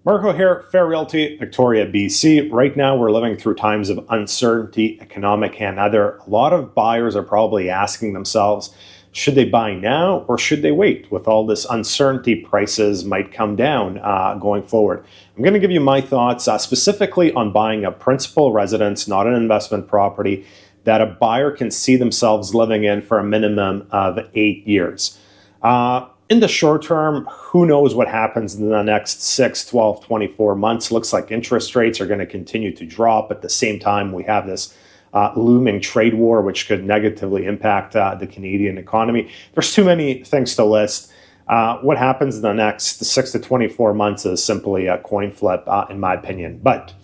Marko here, Fair Realty, Victoria, BC. Right now, we're living through times of uncertainty, economic and other. A lot of buyers are probably asking themselves, should they buy now or should they wait? With all this uncertainty, prices might come down going forward. I'm going to give you my thoughts specifically on buying a principal residence, not an investment property, that a buyer can see themselves living in for a minimum of 8 years. In the short term, who knows what happens in the next 6, 12, 24 months. Looks like interest rates are going to continue to drop. At the same time, we have this looming trade war, which could negatively impact the Canadian economy. There's too many things to list. What happens in the next 6 to 24 months is simply a coin flip, in my opinion. But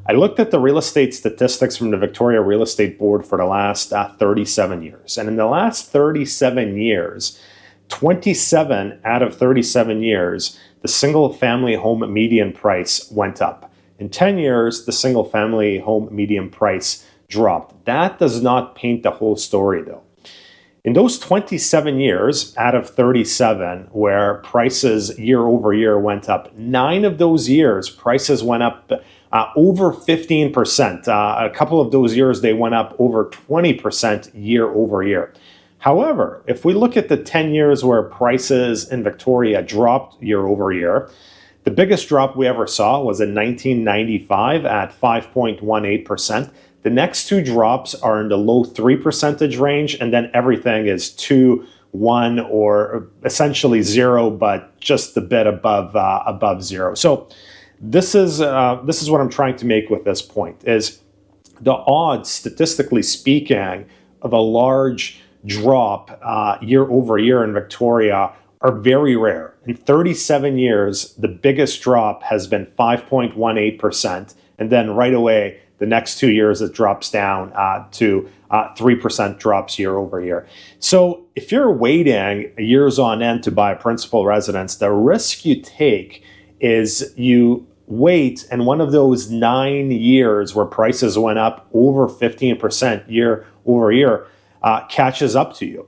I looked at the real estate statistics from the Victoria Real Estate Board for the last 37 years. And in the last 37 years, 27 out of 37 years, the single-family home median price went up. In 10 years, the single-family home median price dropped. That does not paint the whole story, though. In those 27 years out of 37 where prices year over year went up, 9 of those years prices went up over 15%. A couple of those years they went up over 20% year over year. However, if we look at the 10 years where prices in Victoria dropped year over year, the biggest drop we ever saw was in 1995 at 5.18%. The next 2 drops are in the low 3% range, and then everything is 2, 1, or essentially 0, but just a bit above 0. So this is what I'm trying to make with this point, is the odds, statistically speaking, of a large drop year over year in Victoria are very rare. In 37 years, the biggest drop has been 5.18%, and then right away, the next 2 years, it drops down to 3% drops year over year. So if you're waiting years on end to buy a principal residence, the risk you take is you wait, and one of those 9 years where prices went up over 15% year over year catches up to you.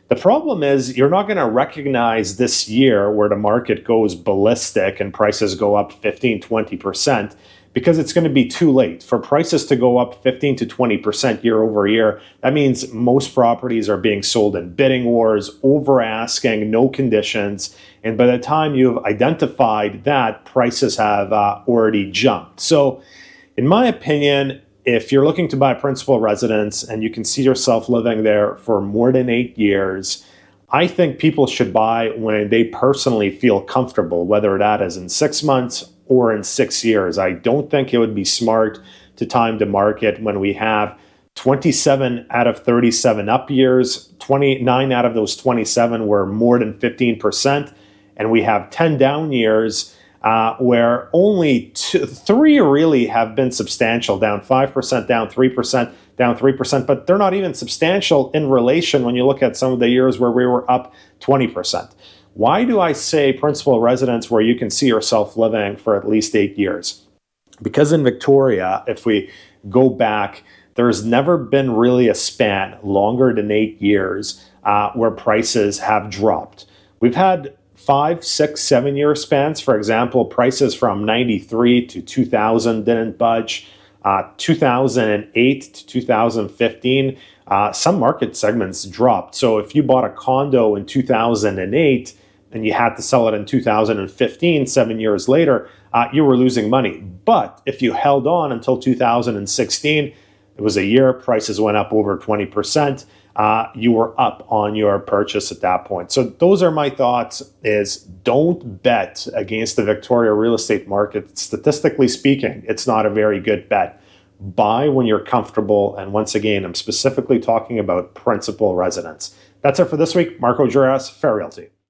The problem is you're not going to recognize this year where the market goes ballistic and prices go up 15, 20%, because it's going to be too late. For prices to go up 15 to 20% year over year, that means most properties are being sold in bidding wars, over asking, no conditions. And by the time you've identified that, prices have already jumped. So in my opinion, if you're looking to buy a principal residence and you can see yourself living there for more than 8 years, I think people should buy when they personally feel comfortable, whether that is in 6 months or in 6 years. I don't think it would be smart to time the market when we have 27 out of 37 up years, 29 out of those 27 were more than 15%, and we have 10 down years where only 3 really have been substantial, down 5%, down 3%, down 3%, but they're not even substantial in relation when you look at some of the years where we were up 20%. Why do I say principal residence where you can see yourself living for at least 8 years? Because in Victoria, if we go back, there's never been really a span longer than 8 years where prices have dropped. We've had 5, 6, 7 year spans. For example, prices from 93 to 2000 didn't budge. 2008 to 2015, some market segments dropped. So if you bought a condo in 2008 and you had to sell it in 2015, 7 years later, you were losing money. But if you held on until 2016, it was a year, prices went up over 20%. You were up on your purchase at that point. So those are my thoughts, is don't bet against the Victoria real estate market. Statistically speaking, it's not a very good bet. Buy when you're comfortable. And once again, I'm specifically talking about principal residence. That's it for this week. Marko, Juras, Fair Realty.